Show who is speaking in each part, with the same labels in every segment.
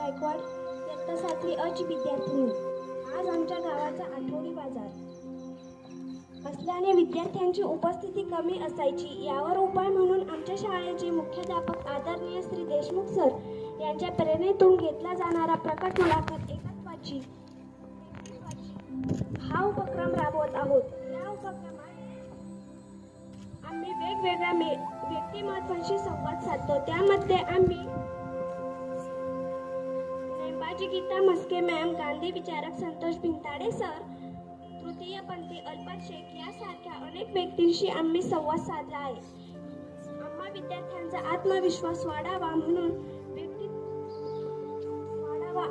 Speaker 1: गायकवाड, इयत्ता 7वी अ ची विद्यार्थिनी. आज आमच्या गावाचा आठवडी बाजार असल्याने विद्यार्थ्यांची उपस्थिती कमी असायची. यावर उपाय म्हणून आमच्या शाळेचे मुख्याध्यापक आदरणीय श्री देशमुख सर यांच्या प्रेरणेतून घेतला जाणारा प्रकट मुलाखत एकत्वाची हा उपक्रम राबवत आहोत. या उपक्रमात आम्ही वेगवेगळ्या व्यक्तिमत्वांशी संवाद साधतो. त्यामध्ये आम्ही नेमबाजी गीता म्हस्के मॅम, गांधी विचारक संतोष भिंताडे सर, तृतीयपंथी अल्पत शेख यासारख्या अनेक व्यक्तींशी आम्ही संवाद साधला आहे. आम्हा विद्यार्थ्यांचा आत्मविश्वास वाढावा म्हणून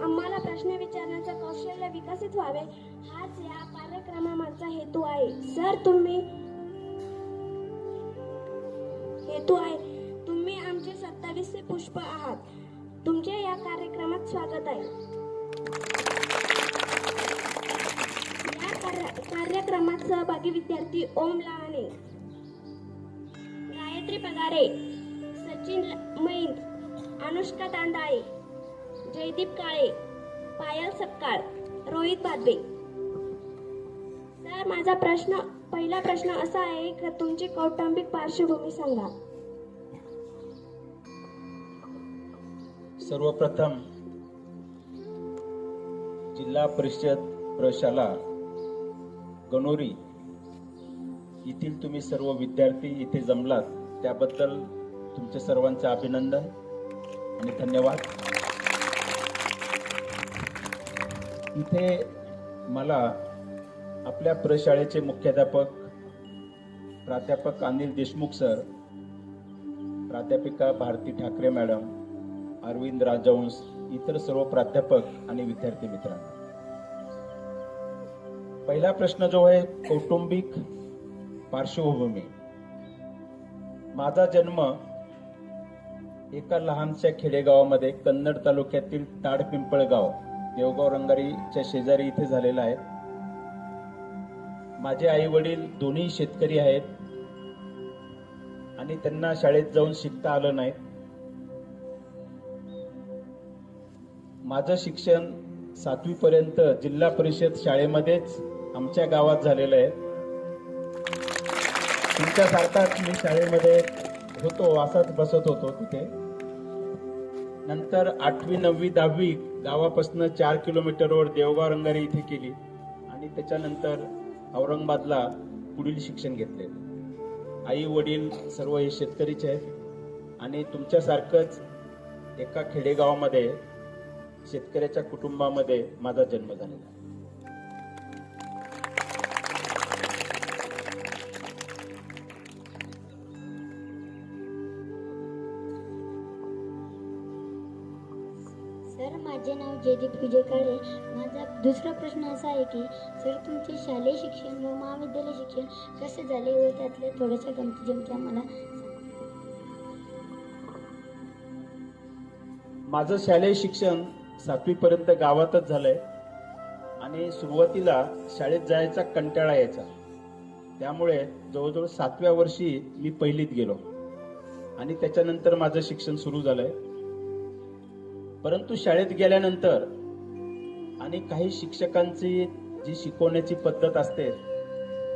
Speaker 1: आम्हाला प्रश्न विचारण्याचं कौशल्य विकसित व्हावे हाच या कार्यक्रमामागचा हेतू आहे. तुम्ही आमचे 27 पुष्प आहात. तुमचे या कार्यक्रमात स्वागत आहे. या कार्यक्रमात सहभागी विद्यार्थी ओम लहाने, गायत्री पगारे, सचिन मैंद, अनुष्का तांदाळे, जयदीप काळे, पायल सपकाळ, रोहित बादबे. सर, माझा पहिला प्रश्न असा आहे की तुमची कौटुंबिक पार्श्वभूमी सांगा.
Speaker 2: सर्वप्रथम जिल्हा परिषद प्रशाला गणोरी येथील तुम्ही सर्व विद्यार्थी इथे जमलात त्याबद्दल तुमचे सर्वांचे अभिनंदन आणि धन्यवाद. इथे मला आपल्या प्रशाळेचे मुख्याध्यापक प्राध्यापक अनिल देशमुख सर, प्राध्यापिका भारती ठाकरे मॅडम, अरविंद राजहंस, इतर सर्व प्राध्यापक आणि विद्यार्थी मित्रांनो, पहिला प्रश्न जो आहे कौटुंबिक पार्श्वभूमी. माझा जन्म एका लहानशा खेडेगावामध्ये कन्नड तालुक्यातील ताडपिंपळगाव, देवगाव रंगारीच्या शेजारी इथे झालेला आहे. माझे आई वडील दोन्ही शेतकरी आहेत आणि त्यांना शाळेत जाऊन शिकता आलं नाही. माझं शिक्षण 7वी पर्यंत जिल्हा परिषद शाळेमध्येच आमच्या गावात झालेलं आहे. तुमच्यासारखाच मी शाळेमध्ये होतो, असाच बसत होतो तिथे. नंतर 8वी 9वी 10वी गावापासून 4 किलोमीटरवर देवगाव रंगारी इथे केली आणि त्याच्यानंतर औरंगाबादला पुढील शिक्षण घेतले. आई वडील सर्व हे शेतकरीचे आहेत आणि तुमच्यासारखंच एका खेडेगावामध्ये शेतकऱ्याच्या कुटुंबामध्ये माझा जन्म झालेला आहे.
Speaker 3: सर, माझे नाव जयदीप विजय काळे. माझा दुसरा प्रश्न असा आहे की सर, तुमचे शालेय शिक्षण व महाविद्यालय शिक्षण कसे झाले व त्यातल्या थोड्याशा गमती जमती आम्हाला सांगा.
Speaker 2: माझं शालेय शिक्षण 7वी पर्यंत गावातच झालंय आणि सुरुवातीला शाळेत जायचा कंटाळा यायचा. त्यामुळे जवळजवळ 7व्या वर्षी मी पहिलीत गेलो आणि त्याच्यानंतर माझं शिक्षण सुरू झालंय. परंतु शाळेत गेल्यानंतर आणि काही शिक्षकांची जी शिकवण्याची पद्धत असते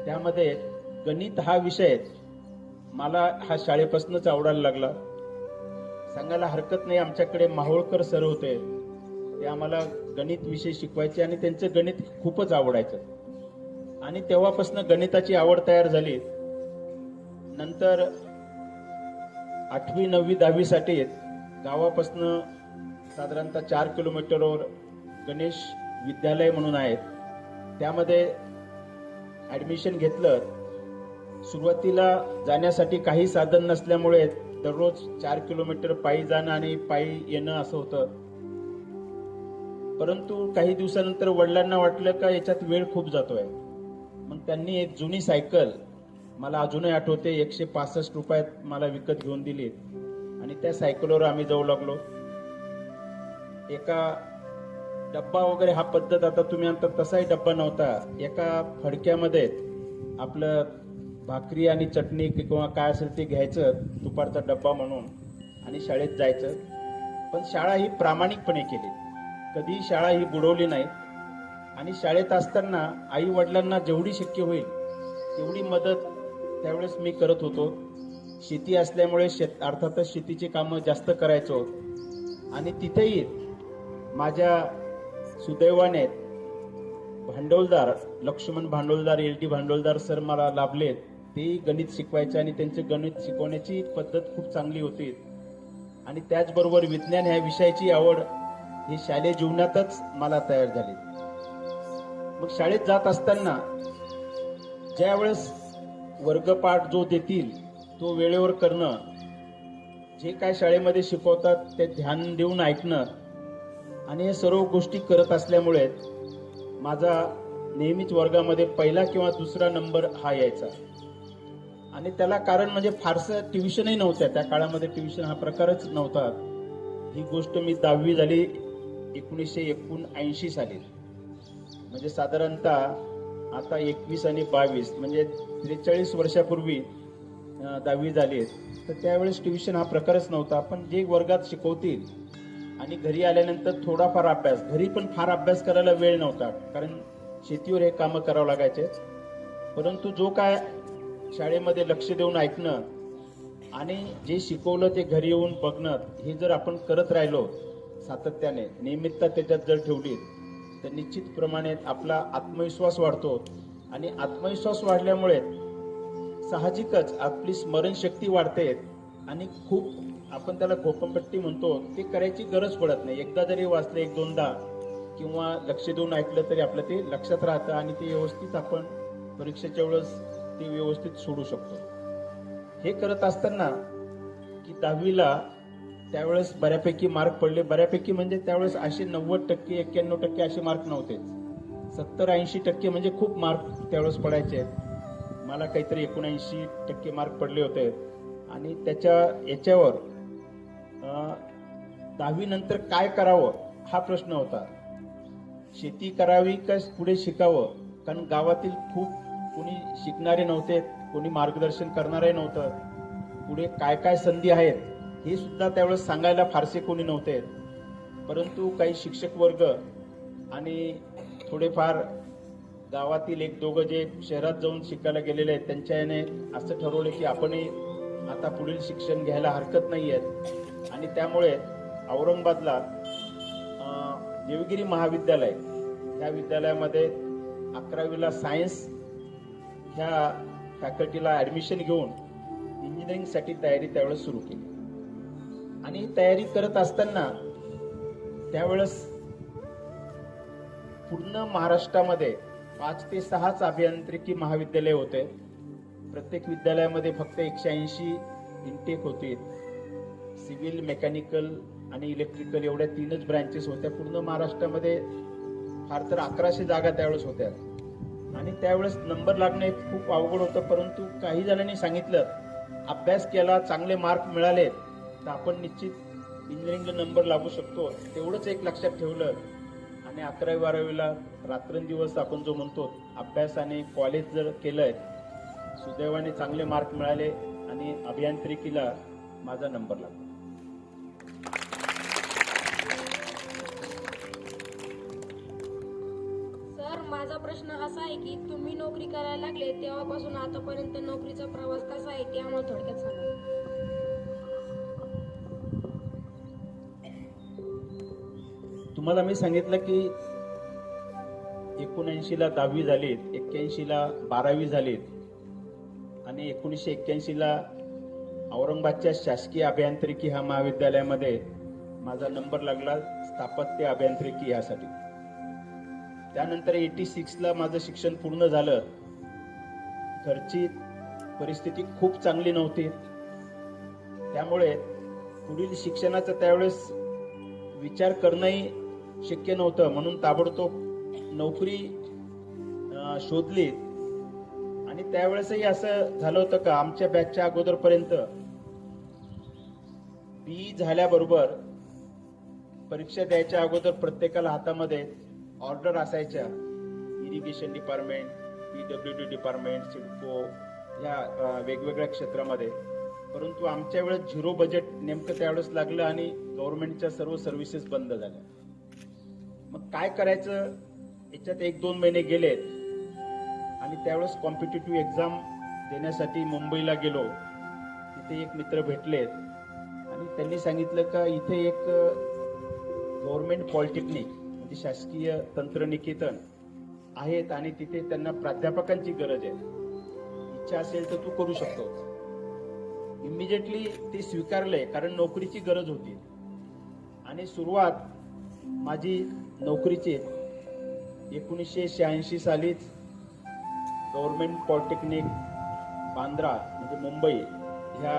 Speaker 2: त्यामध्ये गणित हा विषय मला हा शाळेपासूनच आवडायला लागला. सांगायला हरकत नाही, आमच्याकडे माहोळकर सर होते, ते आम्हाला गणित विषय शिकवायचे आणि त्यांचं गणित खूपच आवडायचं आणि तेव्हापासून गणिताची आवड तयार झाली. नंतर 8वी 9वी 10वी साठी गावापासून साधारणतः 4 किलोमीटरवर गणेश विद्यालय म्हणून आहेत, त्यामध्ये ऍडमिशन घेतलं. सुरुवातीला जाण्यासाठी काही साधन नसल्यामुळे दररोज 4 किलोमीटर पायी जाणं आणि पायी येणं असं होतं. परंतु काही दिवसानंतर वडिलांना वाटलं का याच्यात वेळ खूप जातोय. मग त्यांनी एक जुनी सायकल, मला अजूनही आठवते, 165 रुपयात मला विकत घेऊन दिली आणि त्या सायकलवर आम्ही जाऊ लागलो. एका डब्बा वगैरे हा पद्धत आता तुम्ही आणता तसाही डब्बा नव्हता. एका फडक्यामध्ये आपलं भाकरी आणि चटणी किंवा काय असेल ते घ्यायचं दुपारचा डब्बा म्हणून आणि शाळेत जायचं. पण शाळा ही प्रामाणिकपणे केली. कधी शाळा ही बुडवली नाही आणि शाळेत असताना आई वडिलांना जेवढी शक्य होईल तेवढी मदत त्यावेळेस मी करत होतो. शेती असल्यामुळे अर्थातच शेतीची कामं जास्त करायचो आणि तिथेही माझ्या सुदैवाने भांडवलदार लक्ष्मण भांडवलदार LT भांडवलदार सर मला लाभले. तेही गणित शिकवायचे आणि त्यांचे गणित शिकवण्याची पद्धत खूप चांगली होती आणि त्याचबरोबर विज्ञान ह्या विषयाची आवड ही शालेय जीवनातच मला तयार झाली. मग शाळेत जात असताना ज्यावेळेस वर्गपाठ जो देतील तो वेळेवर करणं, जे काय शाळेमध्ये शिकवतात ते ध्यान देऊन ऐकणं आणि हे सर्व गोष्टी करत असल्यामुळे माझा नेहमीच वर्गामध्ये पहिला किंवा दुसरा नंबर हा यायचा. आणि त्याला कारण म्हणजे फारसं ट्युशनही नव्हत्या त्या काळामध्ये, ट्युशन हा प्रकारच नव्हता. ही गोष्ट मी 10वी झाली 1979 साली, म्हणजे साधारणतः आता 21 आणि 22 म्हणजे 43 वर्षापूर्वी 10वी झाली. तर त्यावेळेस ट्युशन हा प्रकारच नव्हता. पण जे वर्गात शिकवतील आणि घरी आल्यानंतर थोडाफार अभ्यास, घरी पण फार अभ्यास करायला वेळ नव्हता कारण शेतीवर हे कामं करावं लागायचे. परंतु जो काय शाळेमध्ये लक्ष देऊन ऐकणं आणि जे शिकवलं ते घरी येऊन बघणं, हे जर आपण करत राहिलो सातत्याने, नियमितता त्याच्यात जर ठेवली तर निश्चितप्रमाणे आपला आत्मविश्वास वाढतो आणि आत्मविश्वास वाढल्यामुळे साहजिकच आपली स्मरणशक्ती वाढते आणि खूप आपण त्याला घोकंपट्टी म्हणतो ते करायची गरज पडत नाही. एकदा जरी वाचलं 1-2दा किंवा लक्ष देऊन ऐकलं तरी आपलं ते लक्षात राहतं आणि ते व्यवस्थित आपण परीक्षेच्या वेळेस ते व्यवस्थित सोडू शकतो. हे करत असताना की 10वीला त्यावेळेस बऱ्यापैकी मार्क पडले. बऱ्यापैकी म्हणजे त्यावेळेस असे 90% 91% असे मार्क नव्हते. 70-80% म्हणजे खूप मार्क त्यावेळेस पडायचे. मला काहीतरी 79% मार्क पडले होते आणि याच्यावर 10वी नंतर काय करावं हा प्रश्न होता. शेती करावी का पुढे शिकावं, कारण गावातील खूप कोणी शिकणारे नव्हते, कोणी मार्गदर्शन करणारे नव्हतं. पुढे काय काय संधी आहेत हे सुद्धा त्यावेळेस सांगायला फारसे कोणी नव्हते. परंतु काही शिक्षक वर्ग आणि थोडेफार गावातील 1-2 जे शहरात जाऊन शिकायला गेलेले आहेत त्यांच्या याने असं ठरवलं की आपणही आता पुढील शिक्षण घ्यायला हरकत नाही आहे. आणि त्यामुळे औरंगाबादला देवगिरी महाविद्यालय या विद्यालयामध्ये 11वीला सायन्स ह्या फॅकल्टीला ऍडमिशन घेऊन इंजिनिअरिंगसाठी तयारी त्यावेळेस सुरू केली. आणि तयारी करत असताना त्यावेळेस पूर्ण महाराष्ट्रामध्ये 5 ते 6च अभियांत्रिकी महाविद्यालय होते. प्रत्येक विद्यालयामध्ये फक्त 180 इंटेक होते. सिव्हिल, मेकॅनिकल आणि इलेक्ट्रिकल एवढ्या 3च ब्रँचेस होत्या. पूर्ण महाराष्ट्रामध्ये फार तर 1100 जागा त्यावेळेस होत्या आणि त्यावेळेस नंबर लागणे खूप अवघड होतं. परंतु काही जणांनी सांगितलं अभ्यास केला, चांगले मार्क मिळाले तर आपण निश्चित इंजिनिअरिंगला नंबर लागू शकतो. तेवढंच एक लक्षात ठेवलं आणि 11वी-12वीला रात्रंदिवस आपण जो म्हणतो अभ्यासाने कॉलेज जर केलंय, सुदैवाने चांगले मार्क मिळाले आणि अभियांत्रिकीला माझा नंबर लागला.
Speaker 4: सर, माझा प्रश्न असा आहे की तुम्ही नोकरी करायला लागले तेव्हापासून आतापर्यंत नोकरीचा प्रवास कसा आहे ते आम्हाला थोडक्यात सांगा.
Speaker 2: तुम्हाला मी सांगितलं की 79ला 10वी झाली, 81ला 12वी झाली आणि 1981ला औरंगाबादच्या शासकीय अभियांत्रिकी ह्या महाविद्यालयामध्ये माझा नंबर लागला स्थापत्य अभियांत्रिकी यासाठी. त्यानंतर 86ला माझं शिक्षण पूर्ण झालं. घरची परिस्थिती खूप चांगली नव्हती, त्यामुळे पुढील शिक्षणाचा त्यावेळेस विचार करणंही शक्य नव्हतं. म्हणून ताबडतोब नोकरी शोधली आणि त्यावेळेसही असं झालं होतं का आमच्या बॅचच्या अगोदरपर्यंत बी झाल्याबरोबर परीक्षा द्यायच्या अगोदर प्रत्येकाला हातामध्ये ऑर्डर असायच्या. Irrigation department, PWD department, CIDCO या वेगवेगळ्या क्षेत्रामध्ये. परंतु आमच्या वेळेस 0 बजेट नेमकं त्यावेळेस लागलं आणि गव्हर्नमेंटच्या सर्व सर्व्हिसेस बंद झाल्या. मग काय करायचं याच्यात 1-2 महिने गेलेत आणि त्यावेळेस कॉम्पिटिटिव्ह एक्झाम देण्यासाठी मुंबईला गेलो. तिथे एक मित्र भेटलेत आणि त्यांनी सांगितलं का इथे एक गव्हर्नमेंट पॉलिटेक्निक म्हणजे शासकीय तंत्रनिकेतन आहेत आणि तिथे त्यांना प्राध्यापकांची गरज आहे. इच्छा असेल तर तू करू शकतो. इमिजिएटली ते स्वीकारलंय कारण नोकरीची गरज होती. आणि सुरुवात माझी नोकरीची 1986 सालीच गव्हर्नमेंट पॉलिटेक्निक बांद्रा म्हणजे मुंबई ह्या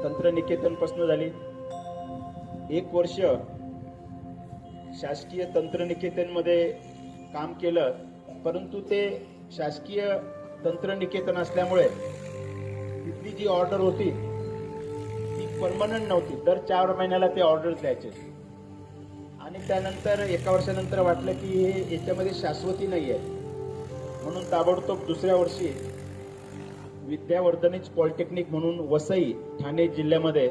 Speaker 2: तंत्रनिकेतनपासून झाली. 1 वर्ष शासकीय तंत्रनिकेतनमध्ये काम केलं, परंतु ते शासकीय तंत्रनिकेतन असल्यामुळे तिथली जी ऑर्डर होती ती परमनंट नव्हती. दर 4 महिन्याला ते ऑर्डर द्यायचे आणि त्यानंतर 1 वर्षानंतर वाटलं की हे याच्यामध्ये शाश्वती नाही आहे, म्हणून ताबडतोब दुसऱ्या वर्षी विद्यावर्धनीच पॉलिटेक्निक म्हणून वसई ठाणे जिल्ह्यामध्ये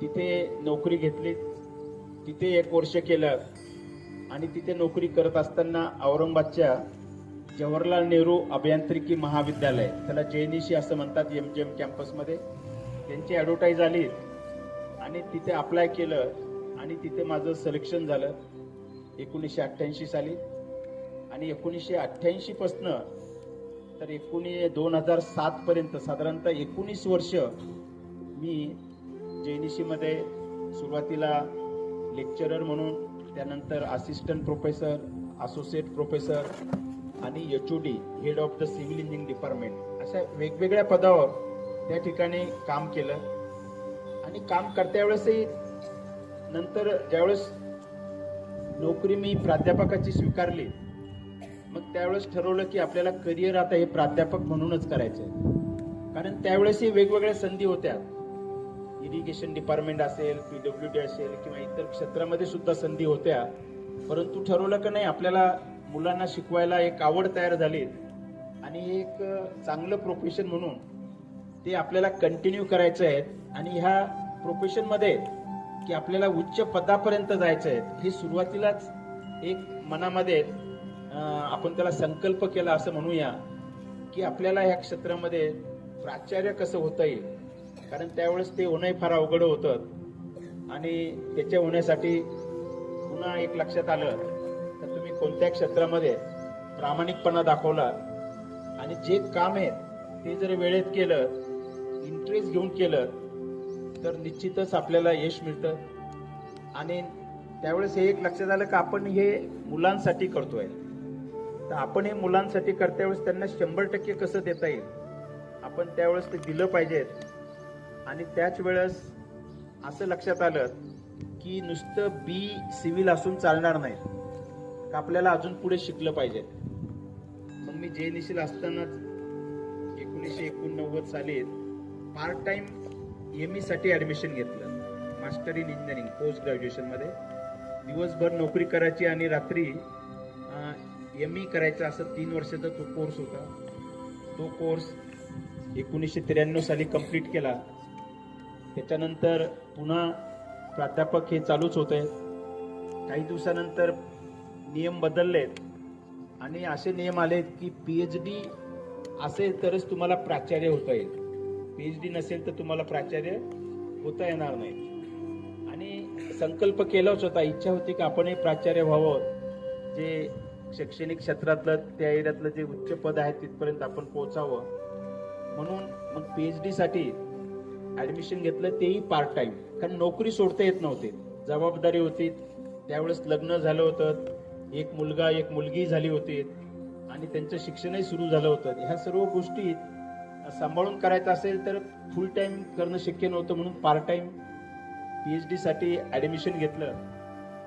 Speaker 2: तिथे नोकरी घेतली. तिथे 1 वर्ष केलं आणि तिथे नोकरी करत असताना औरंगाबादच्या जवाहरलाल नेहरू अभियांत्रिकी महाविद्यालय, त्याला JNEC असं म्हणतात, MGM कॅम्पसमध्ये त्यांची ॲडव्हर्टाईज आली आणि तिथे अप्लाय केलं आणि तिथे माझं सिलेक्शन झालं 1988 साली. आणि 1988 पासून तर 2007 पर्यंत साधारणतः 19 वर्ष मी JNEC मध्ये सुरुवातीला लेक्चरर म्हणून, त्यानंतर असिस्टंट प्रोफेसर, असोसिएट प्रोफेसर आणि HOD head of the civil engineering department अशा वेगवेगळ्या पदावर त्या ठिकाणी काम केलं. आणि काम करत्या वेळेसही नंतर ज्यावेळेस नोकरी मी प्राध्यापकाची स्वीकारली, मग त्यावेळेस ठरवलं की आपल्याला करिअर आता हे प्राध्यापक म्हणूनच करायचंय. कारण त्यावेळेसही वेगवेगळ्या संधी होत्या. इरिगेशन डिपार्टमेंट असेल, PWD असेल किंवा इतर क्षेत्रामध्ये सुद्धा संधी होत्या. परंतु ठरवलं की नाही, आपल्याला मुलांना शिकवायला एक आवड तयार झाली आणि एक चांगलं प्रोफेशन म्हणून ते आपल्याला कंटिन्यू करायचं आहे. आणि ह्या प्रोफेशनमध्ये की आपल्याला उच्च पदापर्यंत जायचं आहे, हे सुरुवातीलाच एक मनामध्ये आपण त्याला संकल्प केला असं म्हणूया की आपल्याला ह्या क्षेत्रामध्ये प्राचार्य कसं होता येईल. कारण त्यावेळेस ते होणंही फार अवघड होतं आणि त्याच्या होण्यासाठी पुन्हा एक लक्षात आलं तर तुम्ही कोणत्या क्षेत्रामध्ये प्रामाणिकपणा दाखवला आणि जे काम आहे ते जर वेळेत केलं, इंटरेस्ट घेऊन केलं तर निश्चितच आपल्याला यश मिळतं. आणि त्यावेळेस हे एक लक्षात आलं की आपण हे मुलांसाठी करतोय, तर आपण हे मुलांसाठी करत्या वेळेस त्यांना 100% कसं देता येईल, आपण त्यावेळेस ते दिलं पाहिजेत. आणि त्याच वेळेस असं लक्षात आलं की नुसतं बी सिव्हिल असून चालणार नाही, का आपल्याला अजून पुढे शिकलं पाहिजे. मग मी JNEC असतानाच 1989 साली पार्ट टाइम ME साठी ऍडमिशन घेतलं, master in engineering post graduation मध्ये. दिवसभर नोकरी करायची आणि रात्री ME करायचा, असं 3 वर्षाचा तो कोर्स होता. तो कोर्स 1993 साली कंप्लीट केला. त्याच्यानंतर पुन्हा प्राध्यापक हे चालूच होते. काही दिवसानंतर नियम बदललेत आणि असे नियम आलेत की PhD असेल तरच तुम्हाला प्राचार्य होता येईल, PhD नसेल तर तुम्हाला प्राचार्य होता येणार नाही. आणि संकल्प केलाच होता, इच्छा होती की आपणही प्राचार्य व्हावं, जे शैक्षणिक क्षेत्रातलं त्या एरियातलं जे उच्च पद आहे तिथपर्यंत आपण पोहोचावं. म्हणून मग PhD साठी ऍडमिशन घेतलं, तेही पार्ट टाइम, कारण नोकरी सोडता येत नव्हती, जबाबदारी होती. त्यावेळेस लग्न झालं होतं, एक मुलगा एक मुलगी झाली होती आणि त्यांचं शिक्षणही सुरू झालं होतं. ह्या सर्व गोष्टी सांभाळून करायचं असेल तर फुल टाइम करणं शक्य नव्हतं, म्हणून पार्ट टाइम PhD साठी ऍडमिशन घेतलं.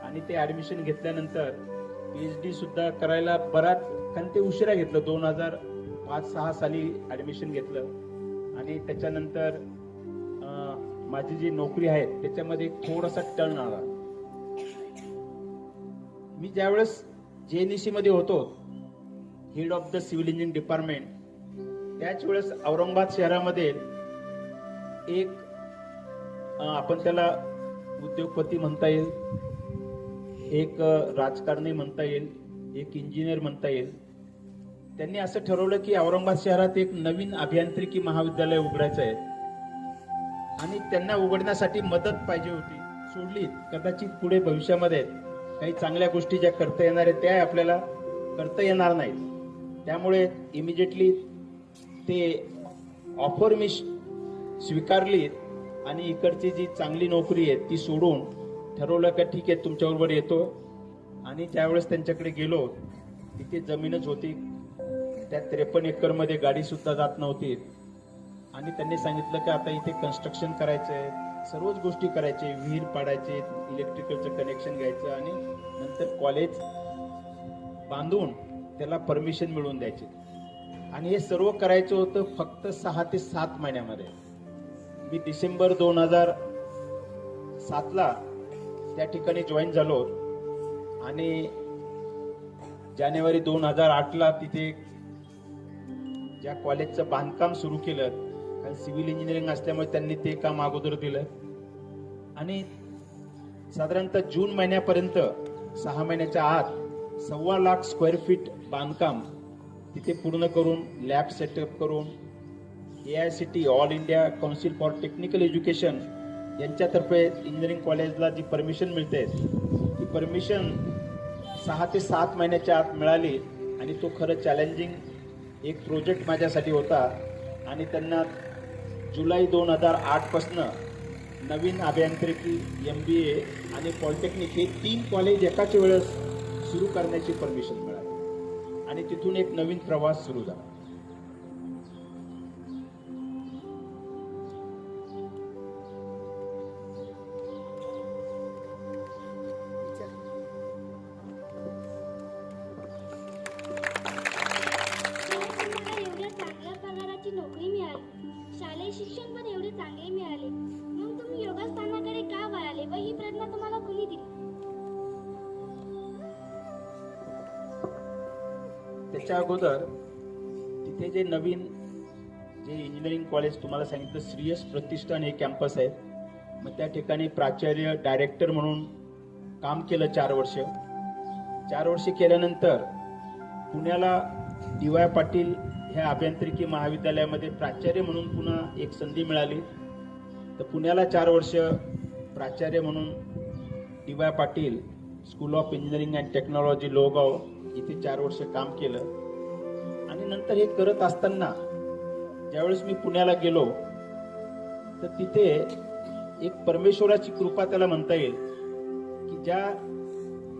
Speaker 2: आणि ते ऍडमिशन घेतल्यानंतर PhD सुद्धा करायला बराच, कारण ते उशिरा घेतलं, 2005-06 साली ऍडमिशन घेतलं. आणि त्याच्यानंतर माझी जी नोकरी आहे त्याच्यामध्ये थोडासा टर्न आला. मी ज्यावेळेस JNEC मध्ये होतो head of the civil engineering department, त्याच वेळेस औरंगाबाद शहरामध्ये एक आपण त्याला उद्योगपती म्हणता येईल, एक राजकारणी म्हणता येईल, एक इंजिनियर म्हणता येईल. त्यांनी असं ठरवलं की औरंगाबाद शहरात एक नवीन अभियांत्रिकी महाविद्यालय उघडायचं आहे आणि त्यांना उघडण्यासाठी मदत पाहिजे होती. सोडली कदाचित पुढे भविष्यामध्ये काही चांगल्या गोष्टी ज्या करता येणार आहेत त्या आपल्याला करता येणार नाहीत. त्यामुळे इमिजिएटली ते ऑफर मी स्वीकारली आणि इकडची जी चांगली नोकरी आहे ती सोडून ठरवलं का ठीक आहे तुमच्याबरोबर येतो. आणि त्यावेळेस त्यांच्याकडे गेलो, तिथे जमीनच होती, त्या 53 एकरमध्ये गाडी सुद्धा जात नव्हती. आणि त्यांनी सांगितलं की आता इथे कन्स्ट्रक्शन करायचंय, सर्वच गोष्टी करायचे, विहीर पाडायचे, इलेक्ट्रिकलचं कनेक्शन घ्यायचं आणि नंतर कॉलेज बांधून त्याला परमिशन मिळवून द्यायची. आणि हे सर्व करायचं होतं फक्त 6 ते 7 महिन्यामध्ये. मी डिसेंबर 2007ला त्या ठिकाणी जॉईन झालो आणि जानेवारी 2008ला तिथे ज्या कॉलेजचं बांधकाम सुरू केलं, कारण सिव्हिल इंजिनिअरिंग असल्यामुळे त्यांनी ते काम अगोदर दिलं आणि साधारणतः जून महिन्यापर्यंत 6 महिन्याच्या आत 1.25 लाख स्क्वेअर फीट बांधकाम तिथे पूर्ण करून लॅब सेटअप करून AICTE all India council for technical education यांच्यातर्फे इंजिनिअरिंग कॉलेजला जी परमिशन मिळते ती परमिशन 6 ते 7 महिन्याच्या आत मिळाली. आणि तो खरं चॅलेंजिंग एक प्रोजेक्ट माझ्यासाठी होता. आणि त्यांना जुलै 2008 पासून नवीन अभियांत्रिकी, MBA आणि पॉलिटेक्निक हे 3 कॉलेज एकाच वेळेस सुरू करण्याची परमिशन मिळाली आणि तिथून एक नवीन प्रवास सुरू झाला.
Speaker 1: तुम्हाला एवढ्या चांगल्या पगाराची नोकरी मिळाली, शालेय शिक्षण पण एवढे चांगले मिळाले, मग तुम्ही योगस्थानाकडे का वळाले व ही प्रेरणा तुम्हाला कोणी दिली?
Speaker 2: त्याच्या अगोदर तिथे जे नवीन जे इंजिनिअरिंग कॉलेज तुम्हाला सांगितलं श्रीयश प्रतिष्ठान हे कॅम्पस आहे. मग त्या ठिकाणी प्राचार्य डायरेक्टर म्हणून काम केलं 4 वर्ष. 4 वर्ष केल्यानंतर पुण्याला DY पाटील ह्या अभियांत्रिकी महाविद्यालयामध्ये प्राचार्य म्हणून पुन्हा एक संधी मिळाली. तर पुण्याला 4 वर्ष प्राचार्य म्हणून DY Patil school of engineering and technology Lohegaon इथे 4 वर्ष काम केलं. आणि नंतर हे करत असताना ज्यावेळेस मी पुण्याला गेलो तर तिथे एक परमेश्वराची कृपा त्याला म्हणता येईल की ज्या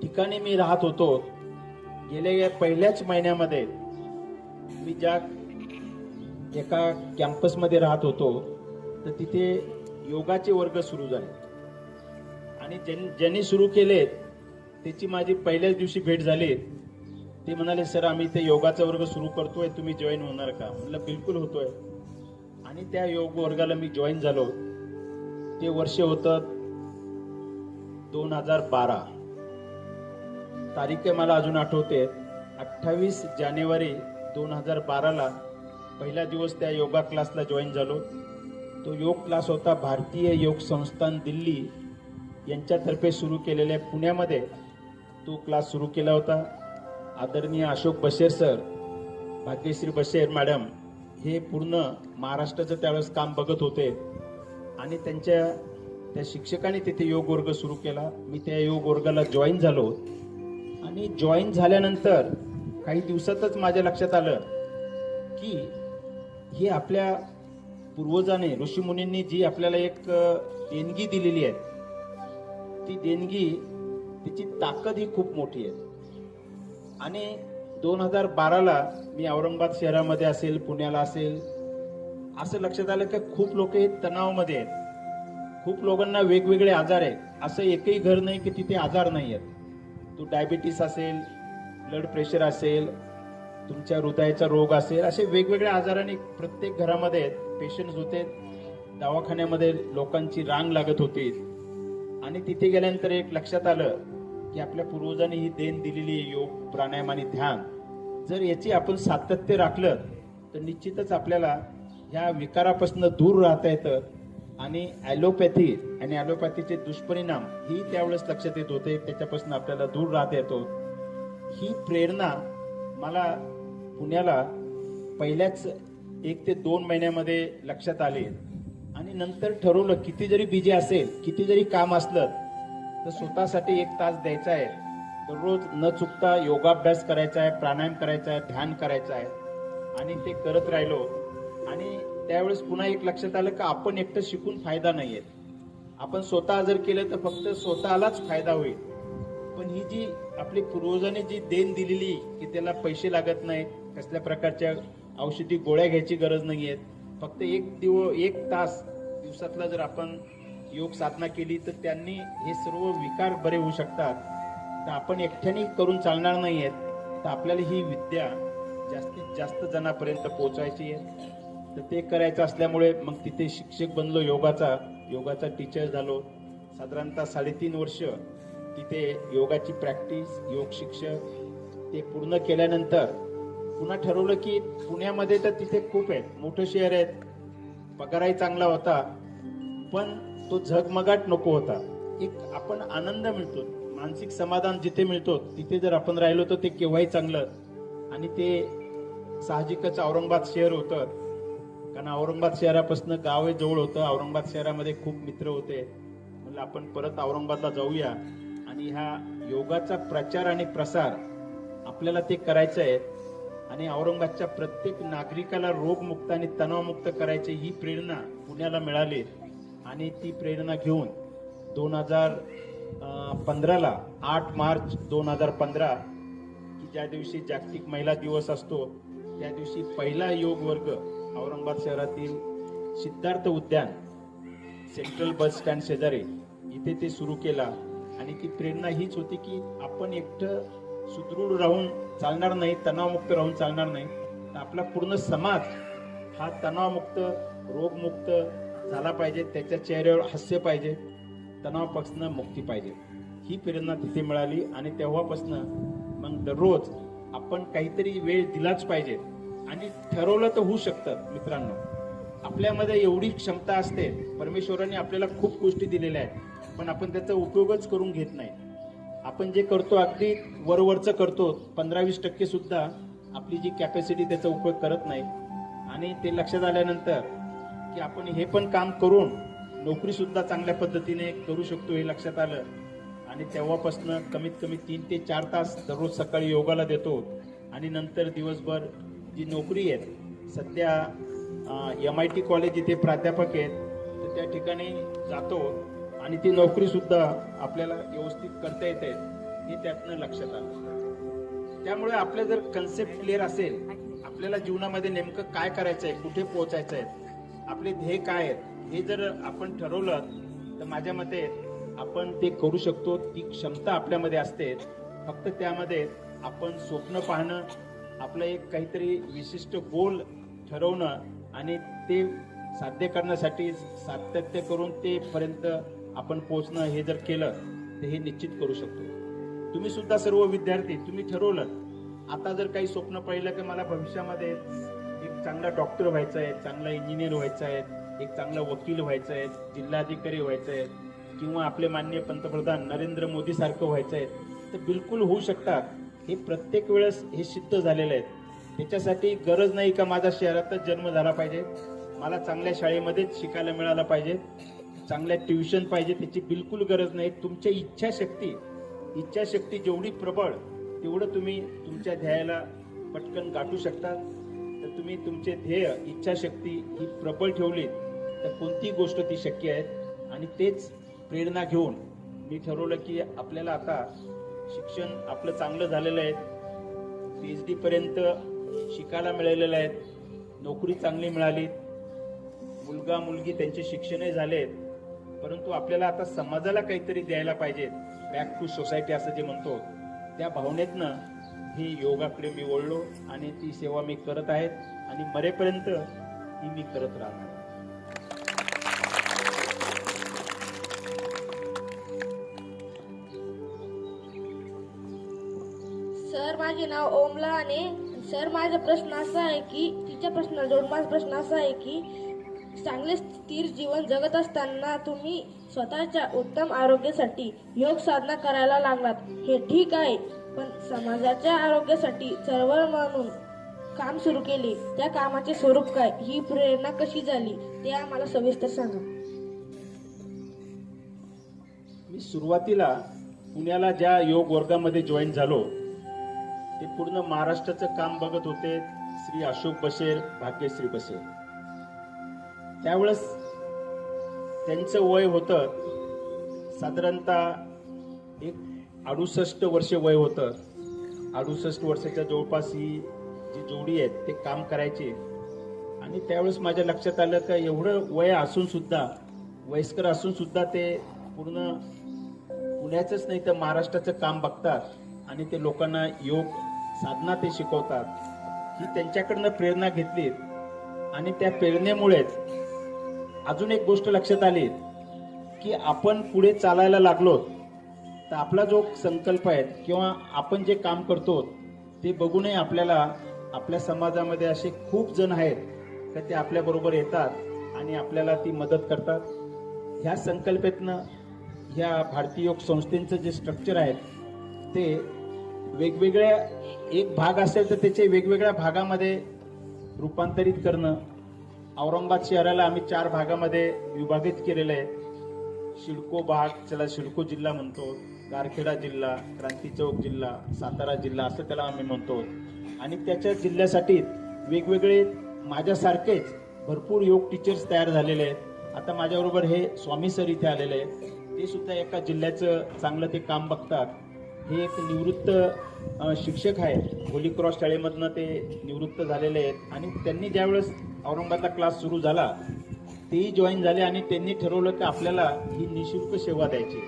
Speaker 2: ठिकाणी मी राहत होतो गेल्या पहिल्याच महिन्यामध्ये मी ज्या एका कॅम्पसमध्ये राहत होतो तर तिथे योगाचे वर्ग सुरू झाले. आणि ज्यांनी सुरू केले त्याची माझी पहिल्याच दिवशी भेट झाली. ते म्हणाले सर आम्ही इथे योगाचा वर्ग सुरू करतोय, तुम्ही जॉईन होणार का? म्हणलं बिलकुल होतोय. आणि त्या योग वर्गाला मी जॉईन झालो. ते वर्ष होतं 2012. तारीख आहे मला अजून आठवते, 28 जानेवारी 2012ला पहिला दिवस त्या योगा क्लासला जॉईन झालो. तो योग क्लास होता भारतीय योग संस्थान दिल्ली यांच्यातर्फे सुरू केलेल्या पुण्यामध्ये तो क्लास सुरू केला होता. आदरणीय अशोक बशेर सर, भाग्यश्री बशेर मॅडम हे पूर्ण महाराष्ट्राचं त्यावेळेस काम बघत होते आणि त्या शिक्षकांनी तिथे योग वर्ग सुरू केला. मी त्या योग वर्गाला जॉईन झालो आणि जॉईन झाल्यानंतर काही दिवसातच माझ्या लक्षात आलं की ही आपल्या पूर्वजांनी ऋषीमुनींनी जी आपल्याला एक देणगी दिलेली आहे ती देणगी तिची ताकद ही खूप मोठी आहे. आणि 2012ला मी औरंगाबाद शहरामध्ये असेल पुण्याला असेल असं लक्षात आलं की खूप लोक हे तणावामध्ये आहेत, खूप लोकांना वेगवेगळे आजार आहेत. असं एकही घर नाही की तिथे आजार नाही आहेत. तो डायबिटीस असेल, ब्लड प्रेशर असेल, तुमच्या हृदयाचा रोग असेल, असे वेगवेगळ्या आजाराने प्रत्येक घरामध्ये पेशंट्स होते. दवाखान्यामध्ये लोकांची रांग लागत होती. आणि तिथे गेल्यानंतर एक लक्षात आलं की आपल्या पूर्वजांनी ही देण दिलेली योग, प्राणायाम आणि ध्यान, जर याची आपण सातत्य राखलं तर निश्चितच आपल्याला ह्या विकारापासून दूर राहता येतं आणि ॲलोपॅथी आणि ॲलोपॅथीचे दुष्परिणाम ही त्यावेळेस लक्षात येत होते. त्याच्यापासून आपल्याला दूर राहता येतो. ही प्रेरणा मला पुण्याला पहिल्याच 1 ते 2 महिन्यामध्ये लक्षात आली आणि नंतर ठरवलं किती जरी बिझी असेल, किती जरी काम असलं तर स्वतःसाठी 1 तास द्यायचा आहे. दररोज न चुकता योगाभ्यास करायचा आहे, प्राणायाम करायचा आहे, ध्यान करायचं आहे आणि ते करत राहिलो. आणि त्यावेळेस पुन्हा एक लक्षात आलं की आपण एकटं शिकून फायदा नाहीये. आपण स्वतः जर केलं तर फक्त स्वतःलाच फायदा होईल. पण ही जी आपली पूर्वजांनी जी देण दिलेली की त्याला पैसे लागत नाहीत, कसल्या प्रकारच्या औषधी गोळ्या घ्यायची गरज नाहीये, फक्त 1 तास दिवसातला जर आपण योग साधना केली तर त्यांनी हे सर्व विकार बरे होऊ शकतात. तर आपण एकट्याने करून चालणार नाहीयेत. तर आपल्याला ही विद्या जास्तीत जास्त जणांपर्यंत पोहोचायची आहे. तर ते करायचं असल्यामुळे मग तिथे शिक्षक बनलो, योगाचा टीचर झालो. साधारणतः 3.5 वर्ष तिथे योगाची प्रॅक्टिस, योग शिक्षक ते पूर्ण केल्यानंतर पुन्हा ठरवलं की पुण्यामध्ये तर तिथे खूप आहेत, मोठं शहर आहे, पगारही चांगला होता, पण तो झगमगाट नको होता. एक आपण आनंद मिळतो, मानसिक समाधान जिथे मिळतो तिथे जर आपण राहिलो तर ते केव्हाही चांगलं. आणि ते साहजिकच औरंगाबाद शहर होतं, कारण औरंगाबाद शहरापासून गाव जवळ होतं. औरंगाबाद शहरामध्ये खूप मित्र होते. म्हणलं आपण परत औरंगाबादला जाऊया आणि ह्या योगाचा प्रचार आणि प्रसार आपल्याला ते करायचं आहे. आणि औरंगाबादच्या प्रत्येक नागरिकाला रोगमुक्त आणि तणावमुक्त करायची ही प्रेरणा पुण्याला मिळाली. आणि ती प्रेरणा घेऊन 2015ला 8 मार्च 2015 की ज्या दिवशी जागतिक महिला दिवस असतो त्या दिवशी पहिला योग वर्ग औरंगाबाद शहरातील सिद्धार्थ उद्यान सेंट्रल बस स्टँड शेजारी इथे ते सुरू केला. आणि ती प्रेरणा हीच होती की आपण एकटं सुदृढ राहून चालणार नाही, तणावमुक्त राहून चालणार नाही, तर आपला पूर्ण समाज हा तणावमुक्त, रोगमुक्त झाला पाहिजे, त्याच्या चेहऱ्यावर हास्य पाहिजे, तणावापासून मुक्ती पाहिजे. ही प्रेरणा तिथे मिळाली. आणि तेव्हापासून मग दररोज आपण काहीतरी वेळ दिलाच पाहिजे. आणि ठरवलं तर होऊ शकतं. मित्रांनो, आपल्यामध्ये एवढी क्षमता असते, परमेश्वराने आपल्याला खूप गोष्टी दिलेल्या आहेत, पण आपण त्याचा उपयोगच करून घेत नाही. आपण जे करतो अगदी वरवरचं करतो, 15-20% सुद्धा आपली जी कॅपॅसिटी त्याचा उपयोग करत नाही. आणि ते लक्षात आल्यानंतर की आपण हे पण काम करून नोकरी सुद्धा चांगल्या पद्धतीने करू शकतो हे लक्षात आलं. आणि तेव्हापासून कमीत कमी 3 ते 4 तास दररोज सकाळी योगाला देतो. आणि नंतर दिवसभर जी नोकरी आहे, सध्या MIT कॉलेज इथे प्राध्यापक आहेत, तर त्या ठिकाणी जातो आणि ती नोकरी सुद्धा आपल्याला व्यवस्थित करता येते हे त्यातनं लक्षात आलं. त्यामुळे आपलं जर कन्सेप्ट क्लिअर असेल, आपल्याला जीवनामध्ये नेमकं काय करायचं आहे, कुठे पोहोचायचं आहे, आपले ध्येय काय आहेत, हे जर आपण ठरवलं तर माझ्या मते आपण ते करू शकतो. ती क्षमता आपल्यामध्ये असते. फक्त त्यामध्ये आपण स्वप्न पाहणं, आपलं एक काहीतरी विशिष्ट गोल ठरवणं आणि ते साध्य करण्यासाठी सातत्य करून ते पर्यंत आपण पोहोचणं, हे जर केलं तर हे निश्चित करू शकतो. तुम्ही सुद्धा सर्व विद्यार्थी, तुम्ही ठरवलं आता जर काही स्वप्न पाहिलं की मला भविष्यामध्ये एक चांगला डॉक्टर व्हायचा आहे, चांगला इंजिनियर व्हायचा आहे, एक चांगला वकील व्हायचा आहे, जिल्हाधिकारी व्हायचा आहे, किंवा आपले माननीय पंतप्रधान नरेंद्र मोदी सारखं व्हायचं आहे, तर बिलकुल होऊ शकतात. हे प्रत्येक वेळेस हे सिद्ध झालेलं आहे. त्याच्यासाठी गरज नाही का माझा शहरातच जन्म झाला पाहिजे, मला चांगल्या शाळेमध्येच शिकायला मिळालं पाहिजे, चांगल्या ट्युशन पाहिजे, त्याची बिलकुल गरज नाही. तुमच्या इच्छाशक्ती जेवढी प्रबळ तेवढं तुम्ही तुमच्या ध्येयाला पटकन गाठू शकता. तर तुम्ही तुमचे ध्येय, इच्छाशक्ती ही प्रबळ ठेवली तर कोणतीही गोष्ट ती शक्य आहे. आणि तेच प्रेरणा घेऊन मी ठरवलं की आपल्याला आता शिक्षण आपलं चांगलं झालेलं आहे, PhD पर्यंत शिकायला मिळालेलं आहे, नोकरी चांगली मिळाली, मुलगा मुलगी त्यांचे शिक्षणही झाले, परंतु आपल्याला आता समाजाला काहीतरी द्यायला पाहिजे, बॅक टू सोसायटी असं जे म्हणतो, त्या भावनेतनं ही योगाकडे मी वळलो आणि ती सेवा मी करत आहे आणि मरेपर्यंत ही मी करत राहणार.
Speaker 4: सर, माझे नाव ओमला आणि सर माझा प्रश्न असा आहे की तिच्या प्रश्नाला जोडून माझा प्रश्न असा आहे की चांगले स्थिर जीवन जगत असताना तुम्ही स्वतःच्या उत्तम आरोग्यासाठी योग साधना करायला लागलात हे ठीक आहे, पण समाजाच्या आरोग्यासाठी चळवळ म्हणून काम सुरू केले. त्या कामाचे स्वरूप काय, ही प्रेरणा कशी झाली ते आम्हाला सविस्तर सांगा.
Speaker 2: मी सुरुवातीला पुण्याला ज्या योग वर्गामध्ये जॉईन झालो ते पूर्ण महाराष्ट्राचं काम बघत होते श्री अशोक बशेर, भाग्यश्री बशेर. त्यावेळेस त्यांचं वय होतं साधारणतः एक 68 वर्ष वय होतं. 68 वर्षाच्या जवळपास ही जी जोडी आहेत ते काम करायचे. आणि त्यावेळेस माझ्या लक्षात आलं का एवढं वय असून सुद्धा, वयस्कर असून सुद्धा ते पूर्ण पुण्याचंच नाही तर महाराष्ट्राचं काम बघतात आणि ते लोकांना योग साधना ते शिकवतात. ही त्यांच्याकडनं प्रेरणा घेतली आणि त्या प्रेरणेमुळेच अजून एक गोष्ट लक्षात आली की आपण पुढे चालायला लागलो तर आपला जो संकल्प आहे किंवा आपण जे काम करतो ते बघूनही आपल्याला आपल्या समाजामध्ये असे खूप जण आहेत का ते आपल्या बरोबर येतात आणि आपल्याला ती मदत करतात. ह्या संकल्पेतनं ह्या भारतीय योग संस्थेचं जे स्ट्रक्चर आहे ते वेगवेगळ्या, एक भाग असेल तर त्याचे वेगवेगळ्या भागामध्ये रूपांतरित करणं. औरंगाबाद शहराला आम्ही 4 भागामध्ये विभाजित केलेलं आहे. सिडको भाग, त्याला सिडको जिल्हा म्हणतो, गारखेडा जिल्हा, क्रांती चौक जिल्हा, सातारा जिल्हा असं त्याला आम्ही म्हणतो. आणि त्याच्या जिल्ह्यासाठी वेगवेगळे माझ्यासारखेच भरपूर योग टीचर्स तयार झालेले आहेत. आता माझ्याबरोबर हे स्वामी सर इथे आलेले आहेत, ते सुद्धा एका जिल्ह्याचं चांगलं ते काम बघतात. हे एक निवृत्त शिक्षक आहेत, होली क्रॉस शाळेमधनं ते निवृत्त झालेले आहेत. आणि त्यांनी ज्यावेळेस औरंगाबादला क्लास सुरू झाला तेही जॉईन झाले आणि त्यांनी ठरवलं की आपल्याला ही निःशुल्क सेवा द्यायची.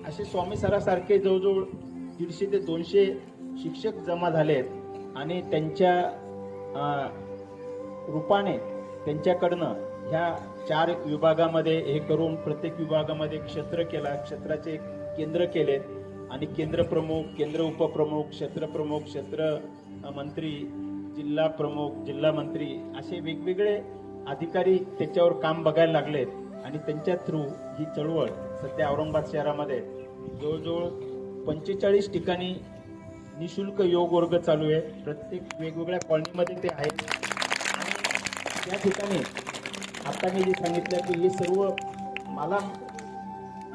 Speaker 2: असे स्वामी सरासारखे जवळजवळ 150 ते 200 शिक्षक जमा झालेत आणि त्यांच्या रूपाने त्यांच्याकडनं ह्या 4 विभागामध्ये हे करून प्रत्येक विभागामध्ये क्षेत्र केला, क्षेत्राचे केंद्र केलेत आणि केंद्र प्रमुख, केंद्र उपप्रमुख, क्षेत्र प्रमुख, क्षेत्र मंत्री, जिल्हा प्रमुख, जिल्हा मंत्री असे वेगवेगळे अधिकारी त्याच्यावर काम बघायला लागलेत. आणि त्यांच्या थ्रू ही चळवळ सध्या औरंगाबाद शहरामध्ये जवळजवळ 45 ठिकाणी निःशुल्क योग वर्ग चालू आहे. प्रत्येक वेगवेगळ्या कॉलनीमध्ये ते आहेत. आणि त्या ठिकाणी आता मी जे सांगितलं की हे सर्व मला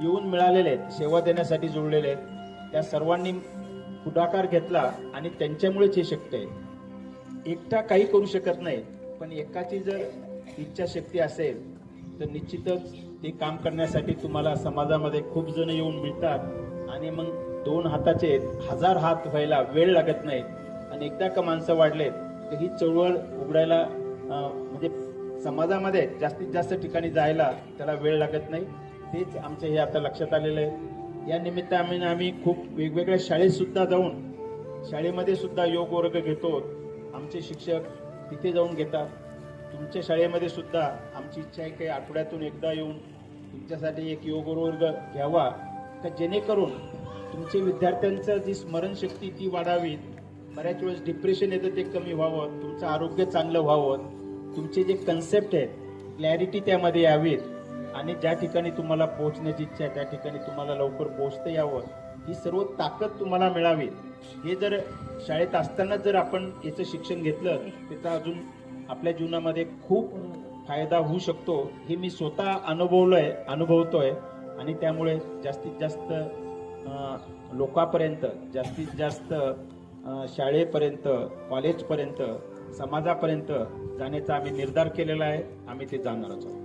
Speaker 2: येऊन मिळालेले आहेत, सेवा देण्यासाठी जोडलेले आहेत. त्या सर्वांनी पुढाकार घेतला आणि त्यांच्यामुळेच हे शक्य आहे. एकटा काही करू शकत नाही, पण एकाची जर इच्छाशक्ती असेल तर निश्चितच ते काम करण्यासाठी तुम्हाला समाजामध्ये खूप जण येऊन मिळतात. आणि मग 2 हाताचे 1000 हात व्हायला वेळ लागत नाही. आणि एकदा का माणसं वाढलेत तर ही चळवळ उघडायला म्हणजे समाजामध्ये जास्तीत जास्त ठिकाणी जायला त्याला वेळ लागत नाही. तेच आमचं हे आता लक्षात आलेलं आहे. या निमित्ताने आम्ही खूप वेगवेगळ्या शाळेत सुद्धा जाऊन, शाळेमध्ये सुद्धा योग वर्ग घेतो. आमचे शिक्षक तिथे जाऊन घेतात. तुमच्या शाळेमध्ये सुद्धा आमची इच्छा आहे की आठवड्यातून एकदा येऊन तुमच्यासाठी एक योग वर्ग घ्यावा, का जेणेकरून तुमचे विद्यार्थ्यांचं जी स्मरणशक्ती ती वाढावी. बऱ्याच वेळेस डिप्रेशन येतं ते कमी व्हावं, तुमचं आरोग्य चांगलं व्हावं, तुमचे जे कन्सेप्ट आहेत क्लॅरिटी त्यामध्ये यावीत आणि ज्या ठिकाणी तुम्हाला पोहोचण्याची इच्छा आहे त्या ठिकाणी तुम्हाला लवकर पोहोचता यावं, ही सर्व ताकद तुम्हाला मिळावी. हे जर शाळेत असताना जर आपण याचं शिक्षण घेतलं तर अजून आपल्या जीवनामध्ये खूप फायदा होऊ शकतो. हे मी स्वतः अनुभवतोय. आणि त्यामुळे जास्तीत जास्त लोकांपर्यंत, जास्तीत जास्त शाळेपर्यंत, कॉलेजपर्यंत, समाजापर्यंत जाण्याचा आम्ही निर्धार केलेला आहे. आम्ही ते जाणारच आहोत.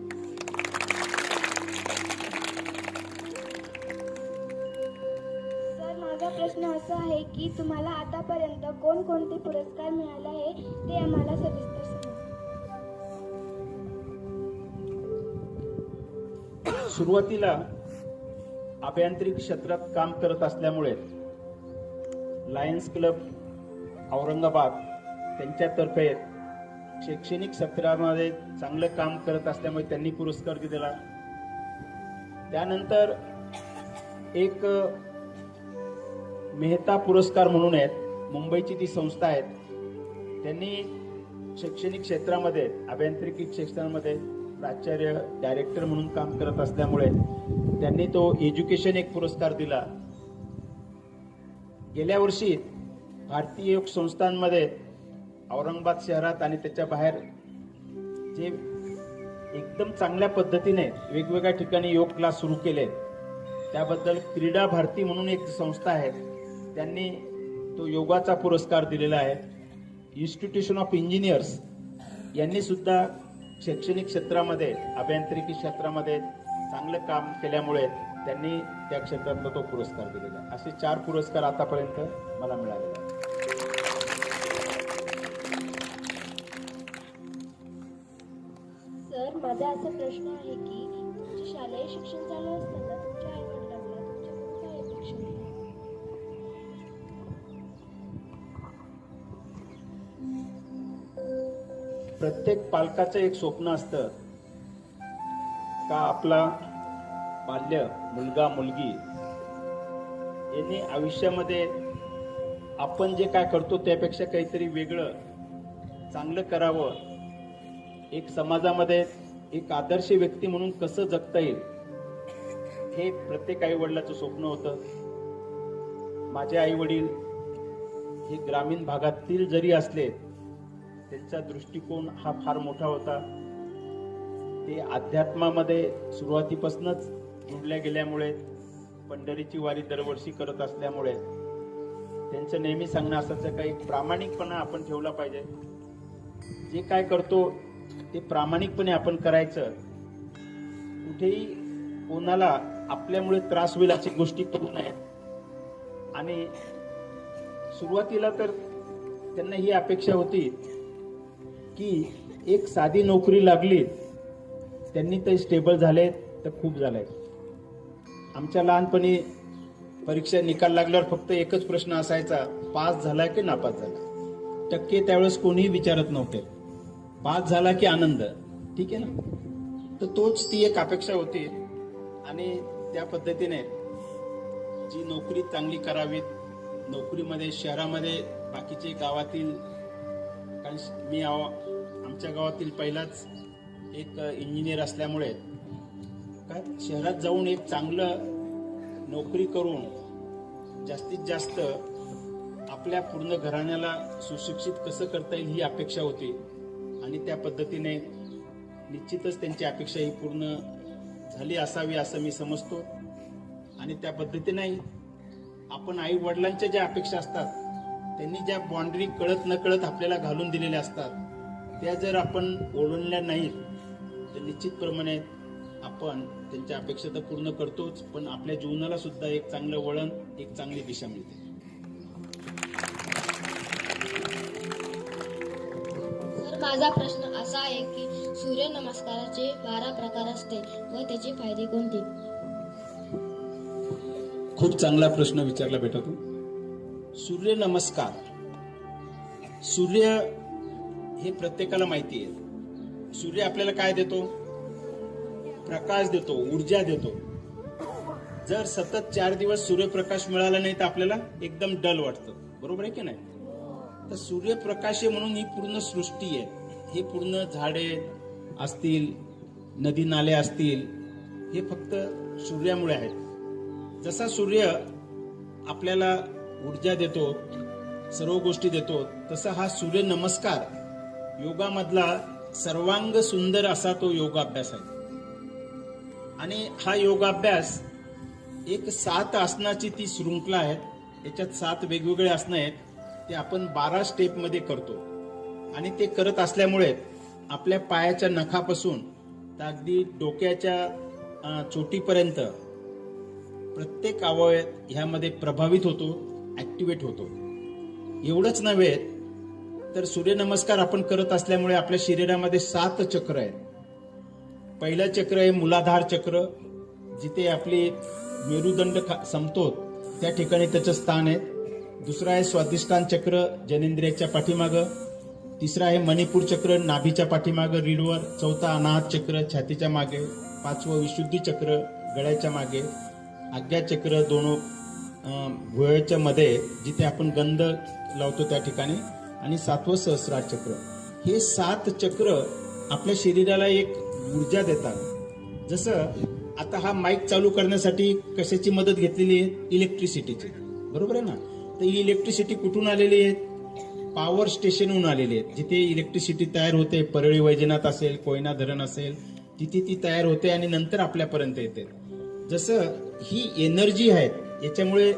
Speaker 1: सर, माझा प्रश्न असा आहे की तुम्हाला आतापर्यंत कोणकोणते पुरस्कार मिळाले आहे ते आम्हाला सविस्तर सांगा.
Speaker 2: सुरुवातीला अभियांत्रिकी क्षेत्रात काम करत असल्यामुळे लायन्स क्लब औरंगाबाद त्यांच्यातर्फे शैक्षणिक क्षेत्रामध्ये चांगलं काम करत असल्यामुळे त्यांनी पुरस्कार दिला. त्यानंतर एक मेहता पुरस्कार म्हणून आहेत, मुंबईची ती संस्था आहे, त्यांनी शैक्षणिक क्षेत्रामध्ये, अभियांत्रिकी क्षेत्रामध्ये प्राचार्य डायरेक्टर म्हणून काम करत असल्यामुळे त्यांनी तो एज्युकेशन एक पुरस्कार दिला. गेल्या वर्षी भारतीय योग संस्थांमध्ये औरंगाबाद शहरात आणि त्याच्या बाहेर जे एकदम चांगल्या पद्धतीने वेगवेगळ्या ठिकाणी योग क्लास सुरू केले, त्याबद्दल क्रीडा भारती म्हणून एक संस्था आहे, त्यांनी तो योगाचा पुरस्कार दिलेला आहे. इन्स्टिट्यूशन ऑफ इंजिनियर्स यांनी सुद्धा शैक्षणिक क्षेत्रामध्ये, अभियांत्रिकी क्षेत्रामध्ये चांगलं काम केल्यामुळे त्यांनी त्या क्षेत्रातला तो पुरस्कार दिलेला आहे. असे 4 पुरस्कार आतापर्यंत मला मिळालेले आहेत.
Speaker 1: सर, माझा असा प्रश्न आहे की तुमचे शालेय शिक्षण चालू असताना तुमच्या आई वडिलांना तुमच्याकडून काय अपेक्षा होती?
Speaker 2: प्रत्येक पालकाचं एक स्वप्न असतं का आपला बाल्य मुलगा मुलगी यांनी आयुष्यामध्ये आपण जे काय करतो त्यापेक्षा काहीतरी वेगळं चांगलं करावं, एक समाजामध्ये एक आदर्श व्यक्ती म्हणून कसं जगता येईल, हे प्रत्येक आई वडिलाचं स्वप्न होतं. माझे आई वडील हे ग्रामीण भागातील जरी असले, त्यांचा दृष्टिकोन हा फार मोठा होता. ते अध्यात्मामध्ये सुरुवातीपासूनच जुडल्या गेल्यामुळे, पंढरीची वारी दरवर्षी करत असल्यामुळे त्यांचं नेहमी सांगणं असायचं काही प्रामाणिकपणा आपण ठेवला पाहिजे. जे काय करतो ते प्रामाणिकपणे आपण करायचं. कुठेही कोणाला आपल्यामुळे त्रास होईल अशी गोष्टी करू नये. आणि सुरुवातीला तर त्यांना ही अपेक्षा होती की एक साधी नोकरी लागली, त्यांनी ते स्टेबल झाले तर खूप झालंय. आमच्या लहानपणी परीक्षा निकाल लागल्यावर फक्त एकच प्रश्न असायचा, पास झाला की नापास झाला. टक्के त्यावेळेस कोणीही विचारत नव्हते, पास झाला की आनंद, ठीक आहे ना. तर तोच ती एक अपेक्षा होती. आणि त्या पद्धतीने जी नोकरी चांगली करावी, नोकरीमध्ये शहरामध्ये बाकीचे गावातील, कारण मी आमच्या गावातील पहिलाच एक इंजिनियर असल्यामुळे काय शहरात जाऊन एक चांगलं नोकरी करून जास्तीत जास्त आपल्या पूर्ण घराण्याला सुशिक्षित कसं करता येईल ही अपेक्षा होती. आणि त्या पद्धतीने निश्चितच त्यांची अपेक्षा ही पूर्ण झाली असावी असं मी समजतो. आणि त्या पद्धतीने आपण आई वडिलांच्या ज्या अपेक्षा असतात, त्यांनी ज्या बाउंड्री कळत न कळत आपल्याला घालून दिलेल्या असतात, त्या जर आपण ओळखल्या नाहीत तर निश्चितप्रमाणे आपण त्यांच्या अपेक्षा तर पूर्ण करतोच, पण आपल्या जीवनाला सुद्धा एक चांगलं वळण, एक चांगली दिशा मिळते.
Speaker 3: सर, माझा प्रश्न असा आहे की सूर्यनमस्काराचे 12 प्रकार असते व त्याचे फायदे कोणते?
Speaker 2: खूप चांगला प्रश्न विचारला बेटा तू. सूर्यनमस्कार, सूर्य हे प्रत्येकाला माहिती आहे. सूर्य आपल्याला काय देतो? प्रकाश देतो, ऊर्जा देतो. जर सतत 4 दिवस सूर्यप्रकाश मिळाला नाही तर आपल्याला एकदम डल वाटतं, बरोबर आहे की नाही. तर सूर्यप्रकाश म्हणून ही पूर्ण सृष्टी आहे. हे पूर्ण झाडे असतील, नदी नाले असतील, हे फक्त सूर्यामुळे आहेत. जसा सूर्य आपल्याला ऊर्जा देतो, सर्व गोष्टी देतो, तसा हा सूर्य नमस्कार योगामधला सर्वांग सुंदर असा तो योगाभ्यास आहे. आणि हा योगाभ्यास एक 7 आसनाची ती शृंखला आहे. याच्यात 7 वेगवेगळे आसनं आहेत. ते आपण 12 स्टेपमध्ये करतो. आणि ते करत असल्यामुळे आपल्या पायाच्या नखापासून तर अगदी डोक्याच्या चोटीपर्यंत प्रत्येक अवयव ह्यामध्ये प्रभावित होतो, ऍक्टिव्हेट होतो. एवढंच नव्हे तर सूर्यनमस्कार आपण करत असल्यामुळे आपल्या शरीरामध्ये 7 चक्र आहेत. पहिलं चक्र आहे मूलाधार चक्र, जिथे आपली मेरुदंड संपतो त्या ठिकाणी त्याचं स्थान आहे. दुसरा आहे स्वाधिष्ठान चक्र, जनेंद्रियाच्या पाठीमागं. तिसरा आहे मणिपूर चक्र, नाभीच्या पाठीमागं रीढवर. चौथा अनाहत चक्र, छातीच्या मागे. 5वं विशुद्धी चक्र, गळ्याच्या मागे. आज्ञा चक्र दोन भुवयाच्या मध्ये, जिथे आपण गंध लावतो त्या ठिकाणी. आणि 7वं सहस्रार चक्र. हे 7 चक्र आपल्या शरीराला एक ऊर्जा देतात. जसं आता हा माईक चालू करण्यासाठी कशाची मदत घेतलेली आहे? इलेक्ट्रिसिटीची, बरोबर आहे ना? तर ही इलेक्ट्रिसिटी कुठून आलेली आहे? पॉवर स्टेशनहून आलेली आहे. जिथे इलेक्ट्रिसिटी तयार होते, परळी वैजनाथ असेल, कोयना धरण असेल, तिथे ती तयार होते आणि नंतर आपल्यापर्यंत येते. जसं ही एनर्जी आहे, याच्यामुळे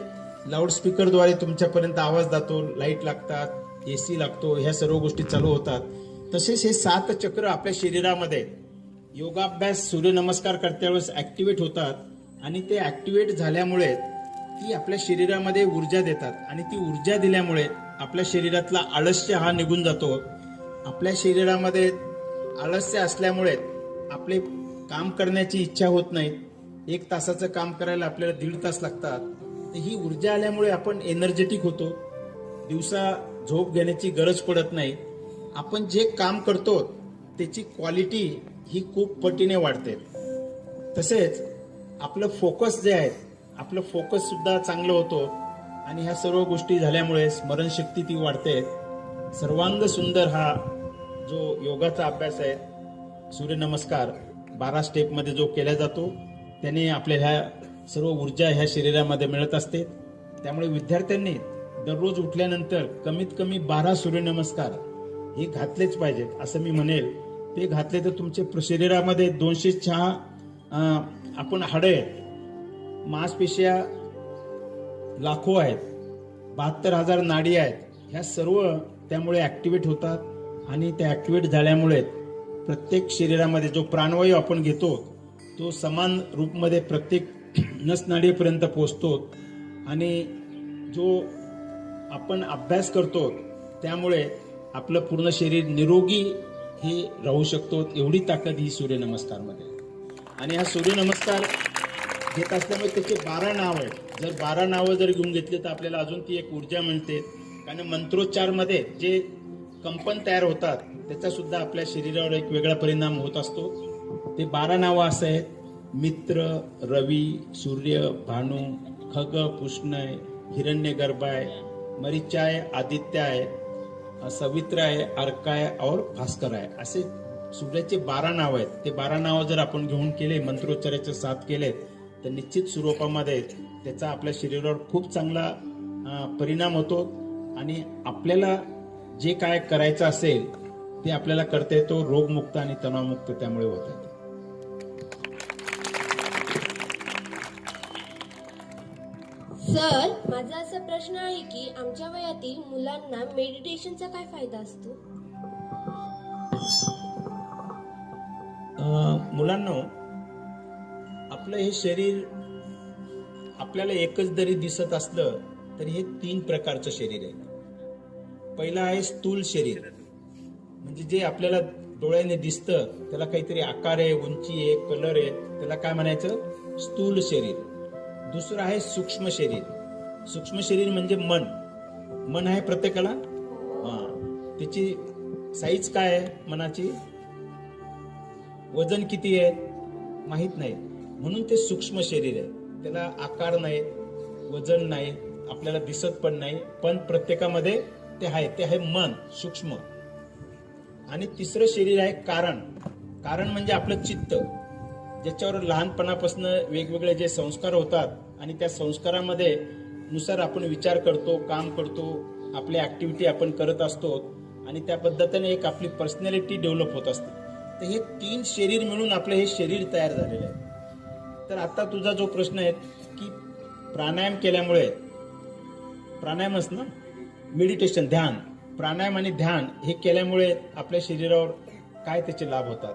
Speaker 2: लाऊडस्पीकरद्वारे तुमच्यापर्यंत आवाज जातो, लाईट लागतात, एसी लागतो, ह्या सर्व गोष्टी चालू होतात. तसेच हे 7 चक्र आपल्या शरीरामध्ये योगाभ्यास, सूर्यनमस्कार करत्या वेळेस ऍक्टिव्हेट होतात आणि ते ऍक्टिव्हेट झाल्यामुळे ती आपल्या शरीरामध्ये ऊर्जा देतात आणि ती ऊर्जा दिल्यामुळे आपल्या शरीरातला आळस्य हा निघून जातो. आपल्या शरीरामध्ये आळस्य असल्यामुळे आपले काम करण्याची इच्छा होत नाही. 1 तासाचं काम करायला आपल्याला 1.5 तास लागतात. तर ही ऊर्जा आल्यामुळे आपण एनर्जेटिक होतो. दिवसा झोप घेण्याची गरज पडत नाही. आपण जे काम करतो त्याची क्वालिटी ही खूप पटीने वाढते. तसेच आपलं फोकस जे आहे, आपलं फोकस सुद्धा चांगलं होतो आणि ह्या सर्व गोष्टी झाल्यामुळे स्मरणशक्ती ती वाढते. सर्वांग सुंदर हा जो योगाचा अभ्यास आहे, सूर्यनमस्कार 12 स्टेपमध्ये जो केला जातो, त्याने आपल्या ह्या सर्व ऊर्जा ह्या शरीरामध्ये मिळत असते. त्यामुळे विद्यार्थ्यांनी दररोज उठल्यानंतर कमीत कमी 12 सूर्यनमस्कार हे घातलेच पाहिजेत असं मी म्हणेल. ते घातले तर तुमच्या शरीरामध्ये 206 आपण हाडे आहेत, मांसपेशिया लाखो आहेत, 72,000 नाडी आहेत. ह्या सर्व त्यामुळे ऍक्टिव्हेट होतात आणि त्या ऍक्टिव्हेट झाल्यामुळे प्रत्येक शरीरामध्ये जो प्राणवायू आपण घेतो तो समान रूपमध्ये प्रत्येक नसनाडीपर्यंत पोहोचतो आणि जो आपण अभ्यास करतो त्यामुळे आपलं पूर्ण शरीर निरोगी हे राहू शकतो. एवढी ताकद ही सूर्यनमस्कारमध्ये. आणि हा सूर्यनमस्कार घेत असल्यामुळे त्याचे 12 नाव आहेत. जर 12 नावं जर घेऊन घेतली तर आपल्याला अजून ती एक ऊर्जा मिळते. कारण मंत्रोच्चारमध्ये जे कंपन तयार होतात त्याचा सुद्धा आपल्या शरीरावर एक वेगळा परिणाम होत असतो. ते 12 नावं असं आहेत: मित्र, रवी, सूर्य, भानू, खग, पुष्णय, हिरण्यगर्भाय, मरीचाय, आदित्याय, सवित्राय, अर्काय और भास्कराय, असे सूर्याचे 12 नाव आहेत. ते 12 नाव जर आपण घेऊन केले, मंत्रोच्चाराचे 7 केले, तर निश्चित स्वरूपामध्ये त्याचा आपल्या शरीरावर खूप चांगला परिणाम होतो आणि आपल्याला जे काय करायचं असेल ते आपल्याला करता येतो. रोगमुक्त आणि तणावमुक्त त्यामुळे होत आहे.
Speaker 5: सर, माझा असा प्रश्न आहे की आमच्या वयातील मुलांना मेडिटेशनचा काय फायदा असतो?
Speaker 2: मुलांना आपलं हे शरीर आपल्याला एकच जरी दिसत असलं तरी हे 3 प्रकारचं शरीर आहे. पहिलं आहे स्थूल शरीर, म्हणजे जे आपल्याला डोळ्याने दिसतं, त्याला काहीतरी आकार आहे, उंची आहे, कलर आहे, त्याला काय म्हणायचं? स्थूल शरीर. दुसरं आहे सूक्ष्म शरीर. सूक्ष्म शरीर म्हणजे मन. मन आहे प्रत्येकाला. त्याची साईज काय आहे मनाची? वजन किती आहे माहित नाही, म्हणून ते सूक्ष्म शरीर आहे. त्याला आकार नाही, वजन नाही, आपल्याला दिसत पण नाही, पण प्रत्येकामध्ये ते आहे मन, सूक्ष्म. आणि तिसरं शरीर आहे कारण. कारण म्हणजे आपलं चित्त, ज्याच्यावर लहानपणापासून वेगवेगळे जे संस्कार होतात आणि त्या संस्कारामध्ये नुसार आपण विचार करतो, काम करतो, आपली ऍक्टिव्हिटी आपण करत असतो आणि त्या पद्धतीने एक आपली पर्सनॅलिटी डेव्हलप होत असते. तर हे 3 शरीर मिळून आपलं हे शरीर तयार झालेलं आहे. तर आता तुझा जो प्रश्न आहे की प्राणायाम केल्यामुळे, प्राणायामच ना, मेडिटेशन, ध्यान, प्राणायाम आणि ध्यान हे केल्यामुळे आपल्या शरीरावर काय त्याचे लाभ होतात?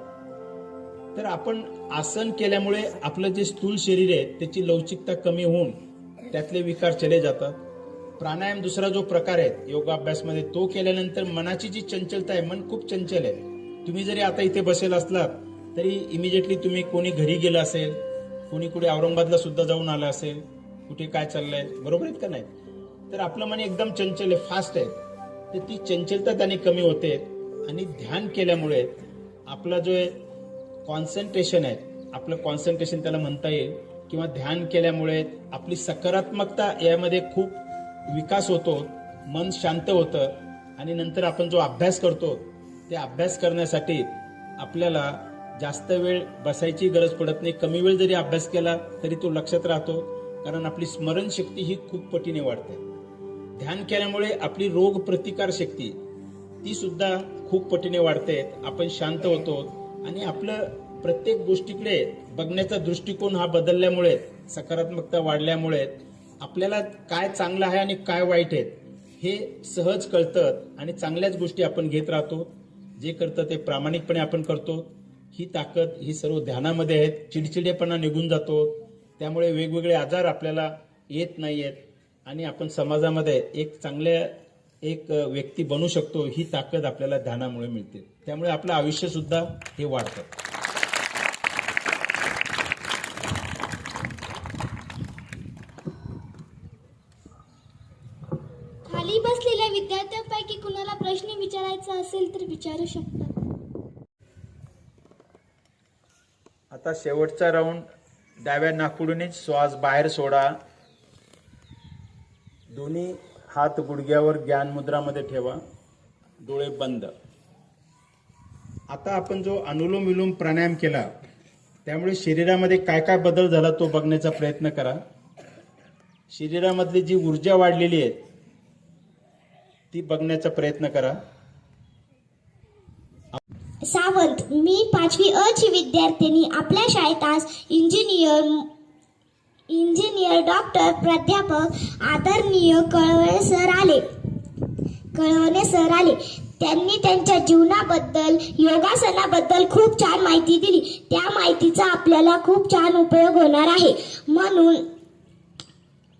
Speaker 2: तर आपण आसन केल्यामुळे आपलं जे स्थूल शरीर आहे त्याची लवचिकता कमी होऊन त्यातले विकार चले जातात. प्राणायाम दुसरा जो प्रकार आहे योगाभ्यासमध्ये, तो केल्यानंतर मनाची जी चंचलता आहे, मन खूप चंचल आहे. तुम्ही जरी आता इथे बसेल असलात तरी इमिजिएटली तुम्ही कोणी घरी गेलं असेल, कोणी कुठे औरंगाबादला सुद्धा जाऊन आलं असेल, कुठे काय चाललंय, बरोबर आहेत का नाही? तर आपलं मन एकदम चंचल आहे, फास्ट आहे. तर ती चंचलता त्याने कमी होते आणि ध्यान केल्यामुळे आपला जो कॉन्सन्ट्रेशन आहे, आपलं कॉन्सन्ट्रेशन त्याला म्हणता येईल, किंवा ध्यान केल्यामुळे आपली सकारात्मकता यामध्ये खूप विकास होतो, मन शांत होतं आणि नंतर आपण जो अभ्यास करतो ते अभ्यास करण्यासाठी आपल्याला जास्त वेळ बसायची गरज पडत नाही. कमी वेळ जरी अभ्यास केला तरी तो लक्षात राहतो, कारण आपली स्मरणशक्ती ही खूप पटीने वाढते. ध्यान केल्यामुळे आपली रोग प्रतिकार शक्ती ती सुद्धा खूप पटीने वाढते. आपण शांत होतो आणि आपलं प्रत्येक गोष्टीकडे बघण्याचा दृष्टिकोन हा बदलल्यामुळे, सकारात्मकता वाढल्यामुळे आपल्याला काय चांगलं आहे आणि काय वाईट आहे हे सहज कळतं आणि चांगल्याच गोष्टी आपण घेत राहतो. जे करतं ते प्रामाणिकपणे आपण करतो. ही ताकद ही सर्व ध्यानामध्ये आहे. चिडचिडेपणा निघून जातो, त्यामुळे वेगवेगळे आजार आपल्याला येत नाही आहेत आणि आपण समाजामध्ये एक व्यक्ती बनू शकतो. ही ताकद आपल्याला ध्यानामुळे मिळते. त्यामुळे आपलं आयुष्य सुद्धा हे वाढतं.
Speaker 3: खाली बसलेल्या विद्यार्थ्यांपैकी कुणाला प्रश्न विचारायचा असेल तर विचारू शकता.
Speaker 2: आता शेवटचा राऊंड. डाव्या नाकपुडीने श्वास बाहेर सोडा. दोन्ही हात गुडघ्यावर ज्ञान मुद्रामध्ये ठेवा. डोळे बंद. आता आपण जो अनुलोम विलोम प्राणायाम केला त्यामुळे शरीरामध्ये काय काय बदल झाला तो बघण्याचा प्रयत्न करा. शरीरामधली जी ऊर्जा वाढलेली आहे ती बघण्याचा प्रयत्न करा.
Speaker 3: सावंत, मी 5वी अ ची विद्यार्थिनी. आपल्या शाळेत आज इंजिनियर डॉक्टर प्राध्यापक आदरणीय कळवणे सर आले. त्यांनी त्यांच्या जीवनाबद्दल, योगासनाबद्दल खूप छान माहिती दिली. त्या माहितीचा आपल्याला खूप छान उपयोग होणार आहे.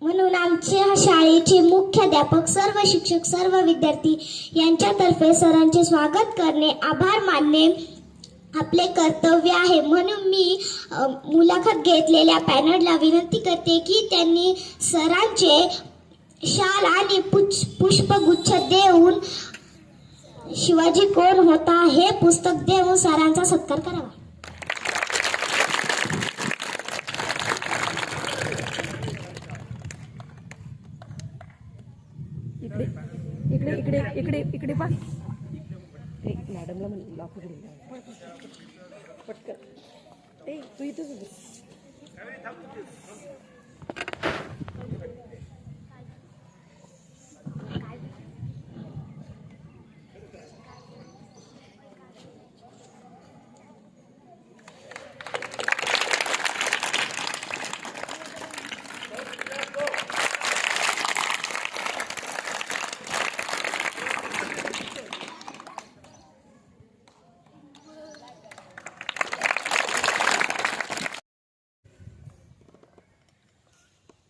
Speaker 3: म्हणून आमच्या शाळेचे मुख्याध्यापक, सर्व शिक्षक, सर्व विद्यार्थी यांच्यातर्फे सरांचे स्वागत करणे, आभार मानणे आपले कर्तव्य आहे. म्हणून मी मुलाखत घेतलेल्या पॅनलला विनंती करते की त्यांनी सरांचे शाल आणि पुष्पगुच्छ देऊन शिवाजी कोण होता हे पुस्तक देऊन सरांचा सत्कार करावा.
Speaker 6: इकडे पा. मॅडमला लाकूड पटकन. तू इथंच उभी.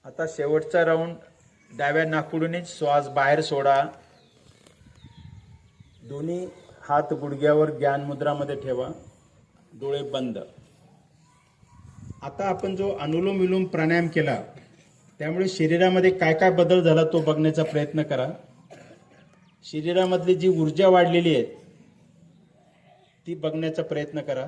Speaker 2: आता शेवटचा राऊंड. डाव्या नाकपुडीने श्वास बाहेर सोडा. दोन्ही हात गुडघ्यावर ज्ञान मुद्रामध्ये ठेवा. डोळे बंद. आता आपण जो अनुलोम विलोम प्राणायाम केला त्यामुळे शरीरामध्ये काय काय बदल झाला तो बघण्याचा प्रयत्न करा. शरीरामधली जी ऊर्जा वाढलेली आहे ती बघण्याचा प्रयत्न करा.